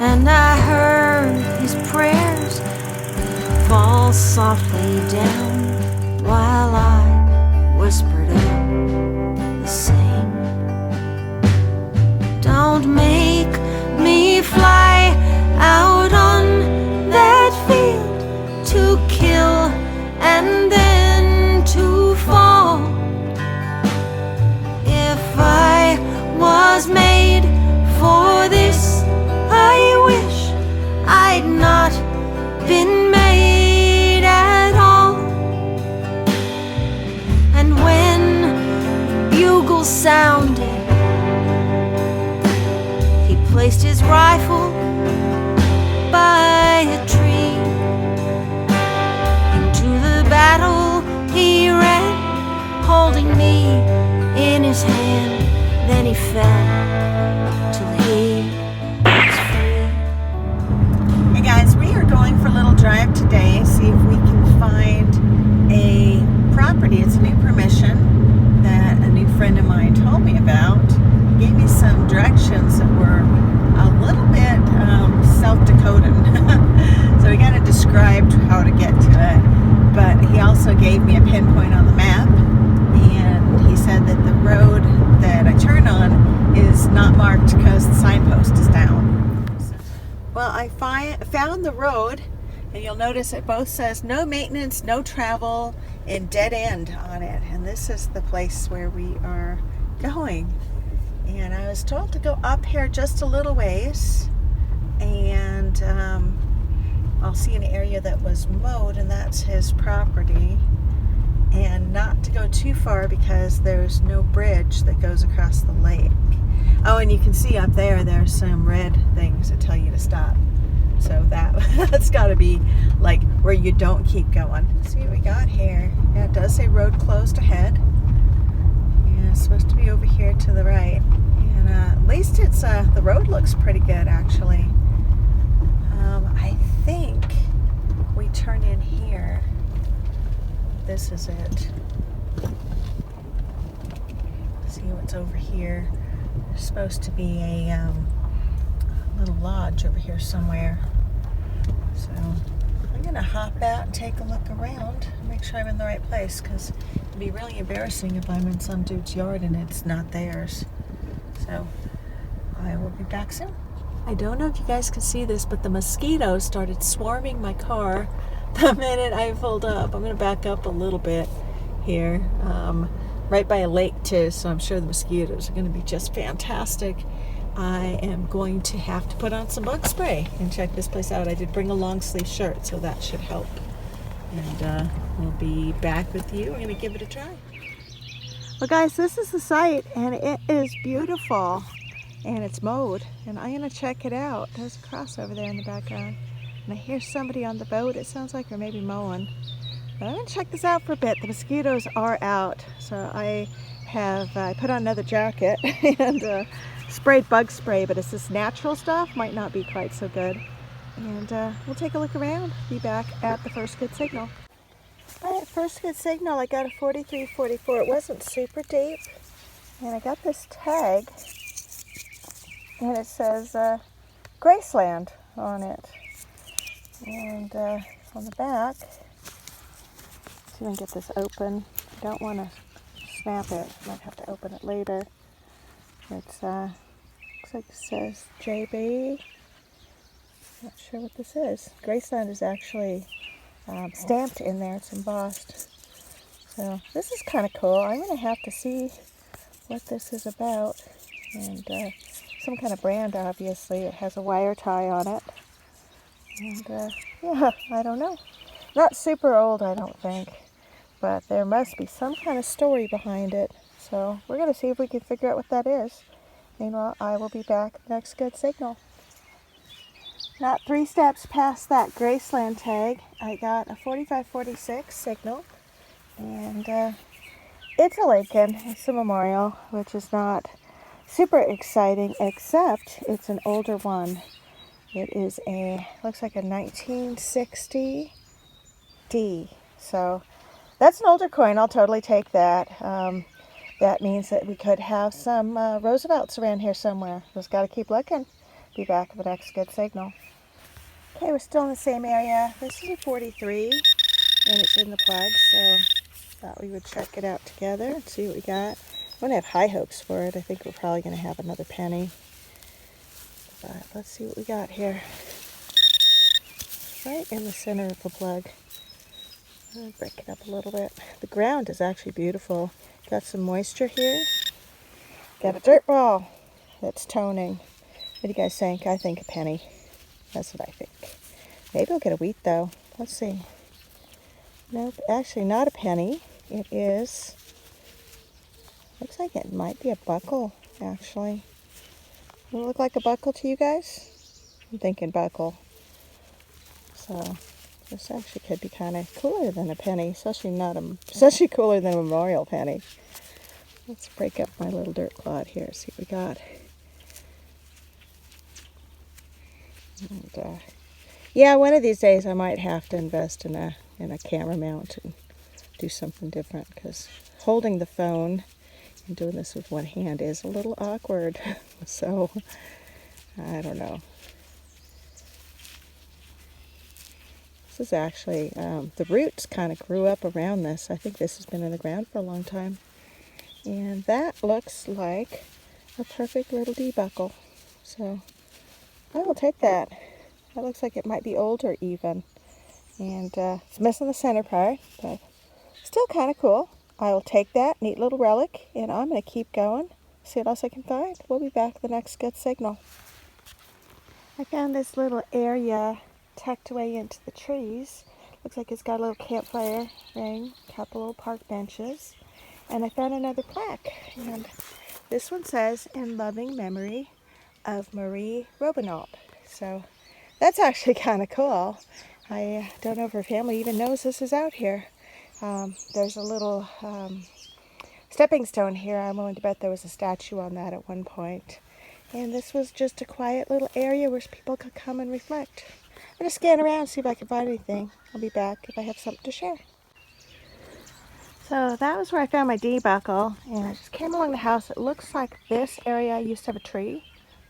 and I heard his prayers fall softly down while I whispered out the same. Don't make me fly out on that field to kill and then to fall. If I was made for this, I wish I'd not been made at all. And when bugles sounded, he placed his rifle by a tree. Into the battle he ran, holding me in his hand. Then he fell till he was free. Hey guys, we are going for a little drive today, see if we can find a property. It's a new permission that a new friend of mine told me about. He gave me some directions that were a little bit South Dakota. So he kind of described how to get to it, but he also gave me a pinpoint on the map, and he said that the road that I turn on is not marked because the signpost is down. Well, I found the road, and you'll notice it both says no maintenance, no travel, and dead end on it, and this is the place where we are going. And I was told to go up here just a little ways, and I'll see an area that was mowed, and that's his property, and not to go too far because there's no bridge that goes across the lake. Oh, and you can see up there, there's some red things that tell you to stop. So that's got to be like where you don't keep going. Let's see what we got here. Yeah, it does say road closed ahead. Yeah, it's supposed to be over here to the right. And at least it's the road looks pretty good actually. I think we turn in here. This is it. See what's over here. There's supposed to be a little lodge over here somewhere. So I'm gonna hop out and take a look around, make sure I'm in the right place, because it'd be really embarrassing if I'm in some dude's yard and it's not theirs. So I will be back soon. I don't know if you guys can see this, but the mosquitoes started swarming my car the minute I pulled up. I'm going to back up a little bit here, right by a lake too, so I'm sure the mosquitoes are going to be just fantastic. I am going to have to put on some bug spray and check this place out. I did bring a long sleeve shirt, so that should help. And we'll be back with you. We're going to give it a try. Well guys, this is the site, and it is beautiful. And it's mowed, and I'm gonna check it out. There's a cross over there in the background, and I hear somebody on the boat. It sounds like they're maybe mowing, but I'm gonna check this out for a bit. The mosquitoes are out, so I put on another jacket and sprayed bug spray, but it's this natural stuff, might not be quite so good. And we'll take a look around. Be back at the first good signal. All right, first good signal. I got a 43-44. It wasn't super deep, and I got this tag. And it says Graceland on it. And on the back, see if I can get this open. I don't want to snap it. Might have to open it later. It's looks like it says JB. Not sure what this is. Graceland is actually stamped in there. It's embossed. So this is kind of cool. I'm going to have to see what this is about. And some kind of brand, obviously. It has a wire tie on it. And yeah, I don't know. Not super old, I don't think. But there must be some kind of story behind it. So we're going to see if we can figure out what that is. Meanwhile, I will be back at the next good signal. Not 3 steps past that Graceland tag, I got a 45-46 signal. And it's a Lincoln. It's a memorial, which is not super exciting, except it's an older one. It is looks like a 1960 D. So that's an older coin. I'll totally take that. That means that we could have some Roosevelts around here somewhere. Just got to keep looking. Be back with the next good signal. Okay, we're still in the same area. This is a 43, and it's in the plug, so thought we would check it out together and see what we got. I'm going to have high hopes for it. I think we're probably going to have another penny. But let's see what we got here. Right in the center of the plug. I'll break it up a little bit. The ground is actually beautiful. Got some moisture here. Got a dirt ball that's toning. What do you guys think? I think a penny. That's what I think. Maybe we'll get a wheat though. Let's see. Nope, actually not a penny. It is, looks like it might be a buckle, actually. Does it look like a buckle to you guys? I'm thinking buckle. So this actually could be kind of cooler than a penny, especially cooler than a memorial penny. Let's break up my little dirt clod here, see what we got. And, yeah, one of these days I might have to invest in a camera mount and do something different, because holding the phone and doing this with one hand is a little awkward. So I don't know. This is actually the roots kind of grew up around this. I think this has been in the ground for a long time, and that looks like a perfect little D-buckle. So I will take that. That looks like it might be older even, and it's missing the center part, but still kind of cool. I will take that neat little relic, and I'm going to keep going, see what else I can find. We'll be back with the next good signal. I found this little area tucked away into the trees. Looks like it's got a little campfire ring, a couple little park benches, and I found another plaque. And this one says, "In loving memory of Marie Robinault." So that's actually kind of cool. I don't know if her family even knows this is out here. There's a little stepping stone here. I'm willing to bet there was a statue on that at one point. And this was just a quiet little area where people could come and reflect. I'm going to scan around and see if I can find anything. I'll be back if I have something to share. So that was where I found my D-buckle, and I just came along the house. It looks like this area used to have a tree.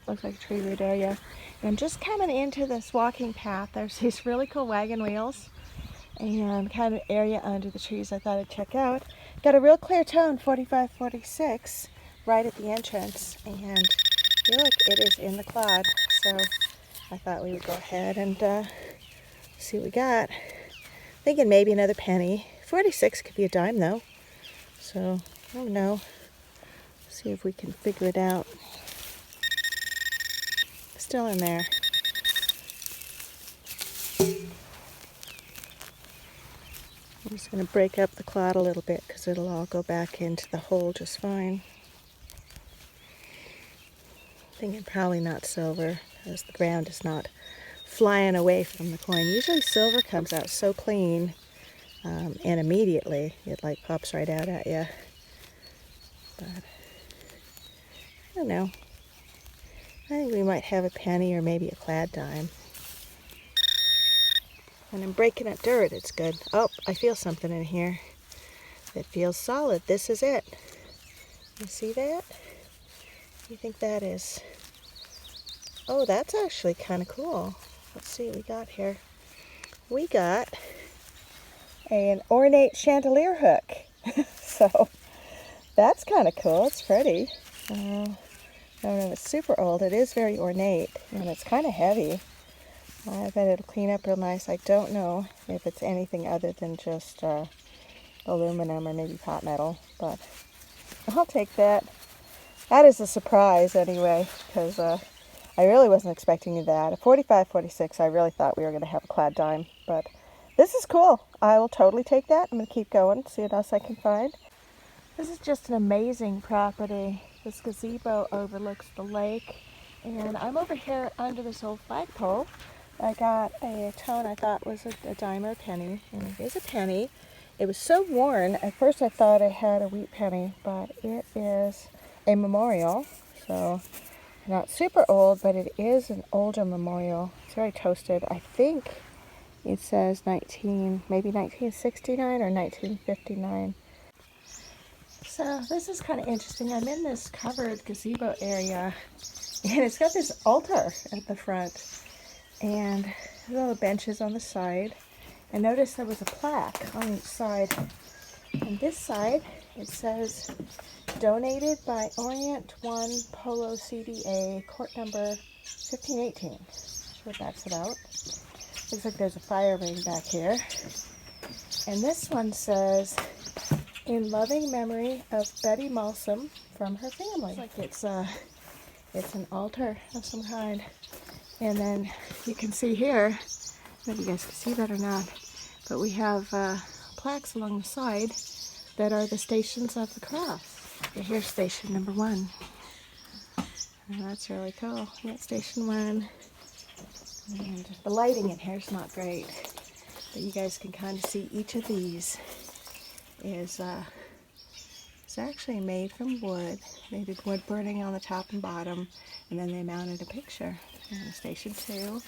Looks like a tree root area. And I'm just coming into this walking path. There's these really cool wagon wheels and kind of area under the trees I thought I'd check out. Got a real clear tone, 45-46, right at the entrance, and look, it is in the clod. So I thought we would go ahead and see what we got. Thinking maybe another penny. 46 could be a dime though, so I don't know. See if we can figure it out. Still in there. I'm just going to break up the clod a little bit because it'll all go back into the hole just fine. Thinking probably not silver because the ground is not flying away from the coin. Usually silver comes out so clean and immediately it like pops right out at you. But I don't know. I think we might have a penny or maybe a clad dime. When I'm breaking up dirt, it's good. Oh, I feel something in here. It feels solid. This is it. You see that? What do you think that is? Oh, that's actually kind of cool. Let's see what we got here. We got an ornate chandelier hook. So that's kind of cool. It's pretty. I don't know if it's super old. It is very ornate, and it's kind of heavy. I bet it'll clean up real nice. I don't know if it's anything other than just aluminum or maybe pot metal, but I'll take that. That is a surprise anyway, because I really wasn't expecting that. At 45-46, I really thought we were going to have a clad dime, but this is cool. I will totally take that. I'm going to keep going, see what else I can find. This is just an amazing property. This gazebo overlooks the lake, and I'm over here under this old flagpole. I got a tone I thought was a dime or a penny, and it is a penny. It was so worn, at first I thought it had a wheat penny, but it is a memorial, so not super old, but it is an older memorial. It's very toasted. I think it says maybe 1969 or 1959. So this is kind of interesting. I'm in this covered gazebo area, And it's got this altar at the front and little benches on the side. I noticed there was a plaque on each side. On this side, it says, donated by Orient 1 Polo CDA, court number 1518. That's what that's about. Looks like there's a fire ring back here. And this one says, in loving memory of Betty Malsom from her family. Looks like it's an altar of some kind. And then you can see here, I don't know if you guys can see that or not, but we have plaques along the side that are the stations of the cross. Okay, here's station number 1. And that's really cool. We got station 1. And the lighting in here is not great, but you guys can kind of see each of these is it's actually made from wood. They did wood burning on the top and bottom, and then they mounted a picture. And station 2,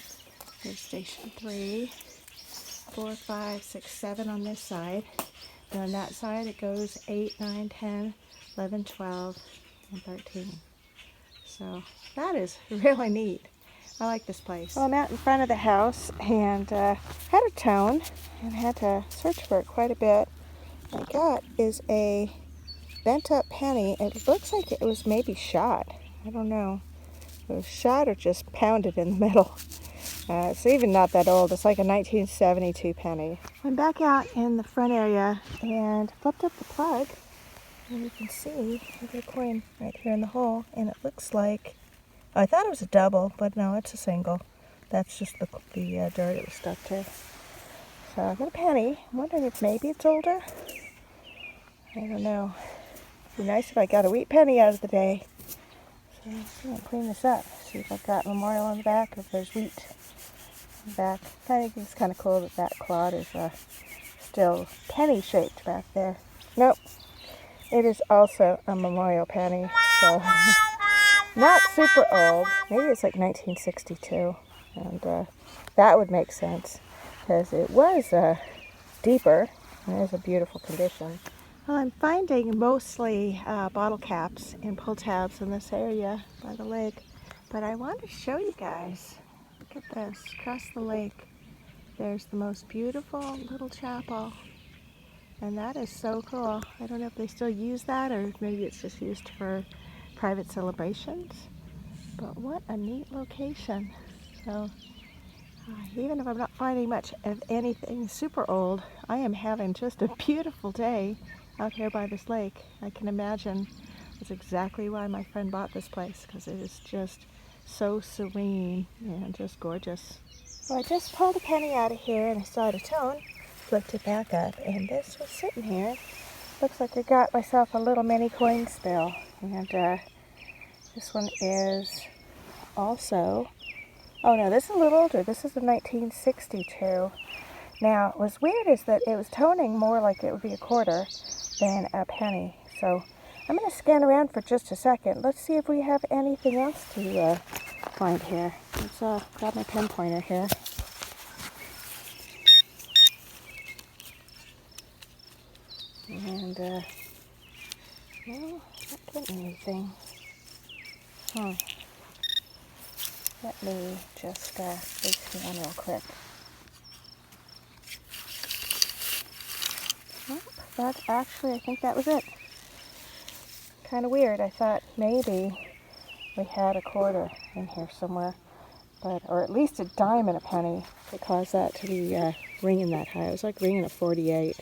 here's station 3, 4, 5, 6, 7 on this side. And on that side it goes 8, 9, 10, 11, 12, and 13. So that is really neat. I like this place. Well, I'm out in front of the house and had a tone and had to search for it quite a bit. What I got is a bent up penny. It looks like it was maybe shot. I don't know. It was shot or just pounded in the middle. It's even not that old. It's like a 1972 penny. I'm back out in the front area and flipped up the plug. And you can see the coin right here in the hole. And it looks like, I thought it was a double, but no, it's a single. That's just the dirt it was stuck to. So I got a penny. I'm wondering if maybe it's older. I don't know. It'd be nice if I got a wheat penny out of the day. So I'm going to clean this up. See if I've got memorial on the back or if there's wheat on the back. I think it's kind of cool that that clod is still penny shaped back there. Nope. It is also a memorial penny. So not super old. Maybe it's like 1962. And that would make sense because it was deeper and it's a beautiful condition. Well, I'm finding mostly bottle caps and pull tabs in this area by the lake, but I want to show you guys. Look at this, across the lake. There's the most beautiful little chapel, and that is so cool. I don't know if they still use that or maybe it's just used for private celebrations, but what a neat location. So even if I'm not finding much of anything super old, I am having just a beautiful day out here by this lake. I can imagine that's exactly why my friend bought this place, because it is just so serene and just gorgeous. Well, I just pulled a penny out of here and I saw the tone, flipped it back up, and this was sitting here. Looks like I got myself a little mini coin spill. And this one is also, oh no, this is a little older. This is a 1962. Now, what's weird is that it was toning more like it would be a quarter than a penny. So I'm going to scan around for just a second. Let's see if we have anything else to find here. Let's grab my pen pointer here. And, well, not getting anything. Let me just scan real quick. Nope, that actually, I think that was it. Kind of weird. I thought maybe we had a quarter in here somewhere, but or at least a dime and a penny to cause that to be ringing that high. It was like ringing a 48.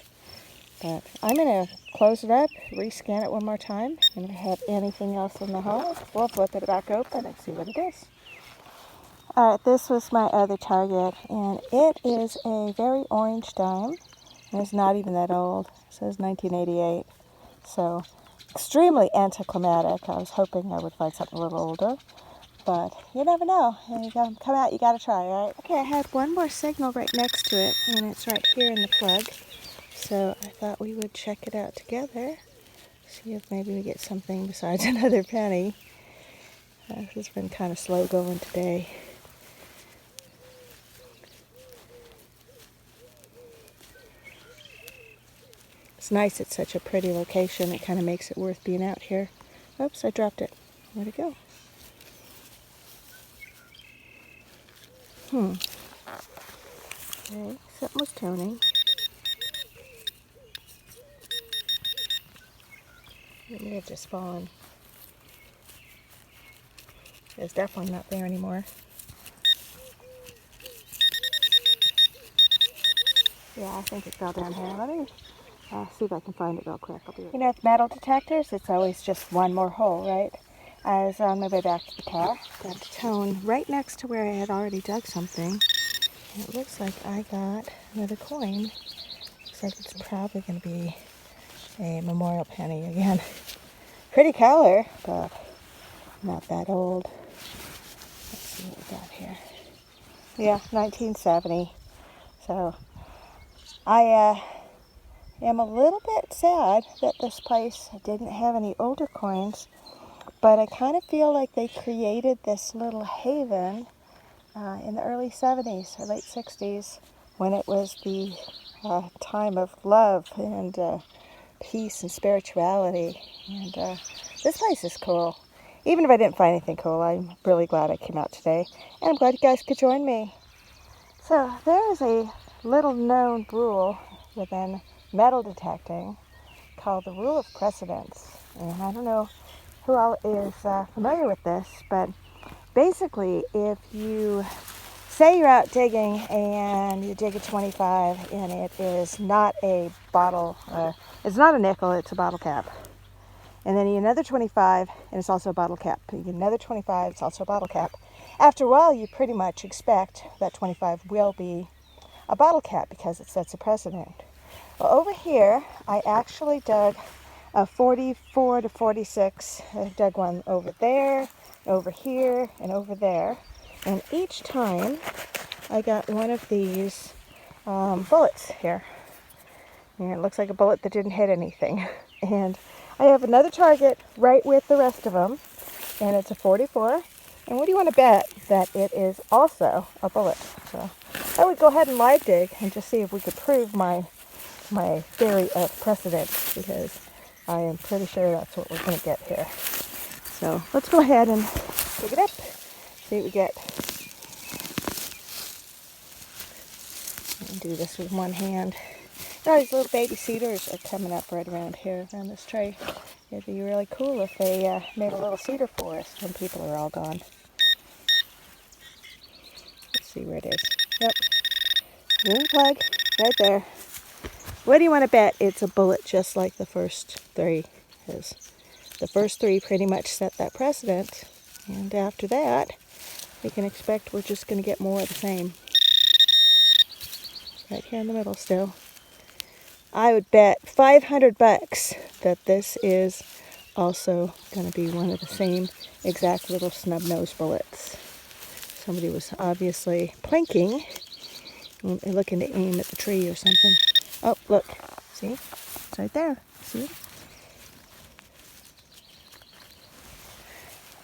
But I'm going to close it up, rescan it one more time, and if I have anything else in the hole, we'll flip it back open and see what it is. Alright, this was my other target, and it is a very orange dime. And it's not even that old. It says 1988. So, extremely anticlimactic. I was hoping I would find something a little older. But you never know. And you gotta come out, you gotta try, right? Okay, I had one more signal right next to it, and it's right here in the plug. So I thought we would check it out together. See if maybe we get something besides another penny. This has been kind of slow going today. It's nice, it's such a pretty location. It kind of makes it worth being out here. Oops, I dropped it. Where'd it go? Okay, something was toning. It may have just fallen. It's definitely not there anymore. Yeah, I think it fell down here. Let me see if I can find it real quick. I'll be right. You know, with metal detectors, it's always just one more hole, right? I was on my way back to the car. Got the tone right next to where I had already dug something. And it looks like I got another coin. Looks like it's probably going to be a memorial penny again. Pretty color, but not that old. Let's see what we got here. Yeah, 1970. So I am a little bit sad that this place didn't have any older coins, but I kind of feel like they created this little haven in the early 70s or late 60s when it was the time of love and peace and spirituality. And this place is cool. Even if I didn't find anything cool, I'm really glad I came out today. And I'm glad you guys could join me. So there is a little known rule within metal detecting called the rule of precedence. And I don't know who all is familiar with this, but basically if you say you're out digging and you dig a 25 and it is not a bottle, it's not a nickel, it's a bottle cap. And then you get another 25 and it's also a bottle cap. You get another 25, it's also a bottle cap. After a while, you pretty much expect that 25 will be a bottle cap because it sets a precedent. Well, over here, I actually dug a 44 to 46. I dug one over there, over here, and over there. And each time, I got one of these bullets here. And it looks like a bullet that didn't hit anything. And I have another target right with the rest of them, and it's a 44. And what do you want to bet that it is also a bullet? So I would go ahead and live dig and just see if we could prove my theory of precedence, because I am pretty sure that's what we're going to get here. So let's go ahead and dig it up, see what we get. And do this with one hand. Now these little baby cedars are coming up right around here, around this tree. It'd be really cool if they made a little cedar forest when people are all gone. Let's see where it is. Yep. Here's the plug, right there. What do you want to bet? It's a bullet just like the first three. Because the first three pretty much set that precedent. And after that, we can expect we're just going to get more of the same. Right here in the middle still. I would bet $500 that this is also going to be one of the same exact little snub-nosed bullets. Somebody was obviously plinking and looking to aim at the tree or something. Oh, look. See? It's right there. See?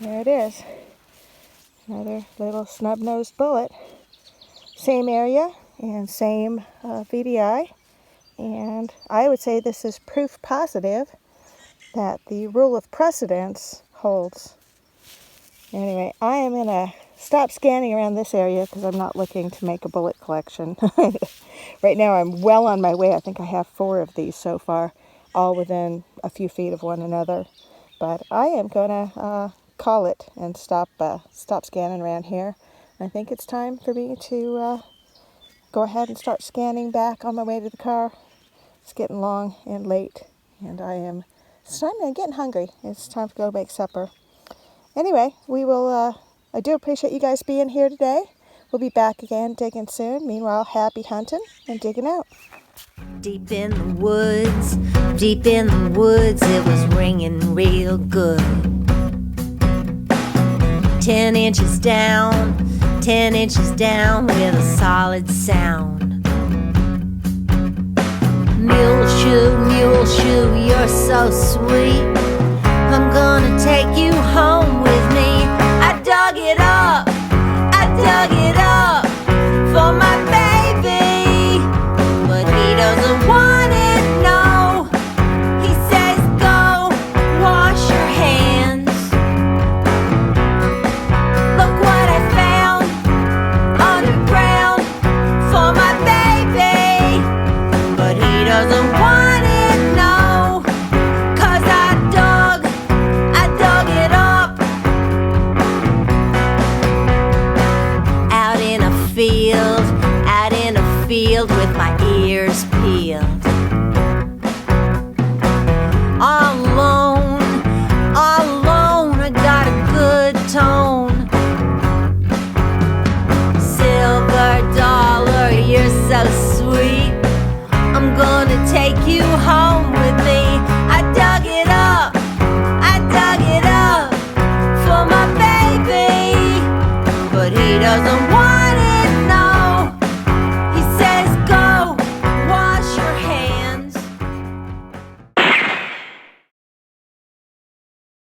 There it is. Another little snub-nosed bullet. Same area and same VDI. And I would say this is proof positive that the rule of precedence holds. Anyway, I am going to stop scanning around this area because I'm not looking to make a bullet collection. Right now I'm well on my way. I think I have 4 of these so far, all within a few feet of one another. But I am going to call it and stop scanning around here. I think it's time for me to go ahead and start scanning back on my way to the car. It's getting long and late, and I'm getting hungry. It's time to go make supper. Anyway, we will, I do appreciate you guys being here today. We'll be back again digging soon. Meanwhile, happy hunting and digging out. Deep in the woods, it was ringing real good. 10 inches down with a solid sound. Mule shoe, you're so sweet. I'm gonna take you home with me. I dug it up for my baby, but he doesn't want it, no. He says go wash your hands. Look what I found under field with my ears peeled. All alone, I got a good tone. Silver dollar, you're so sweet. I'm gonna take you home with me. I dug it up for my baby, but he doesn't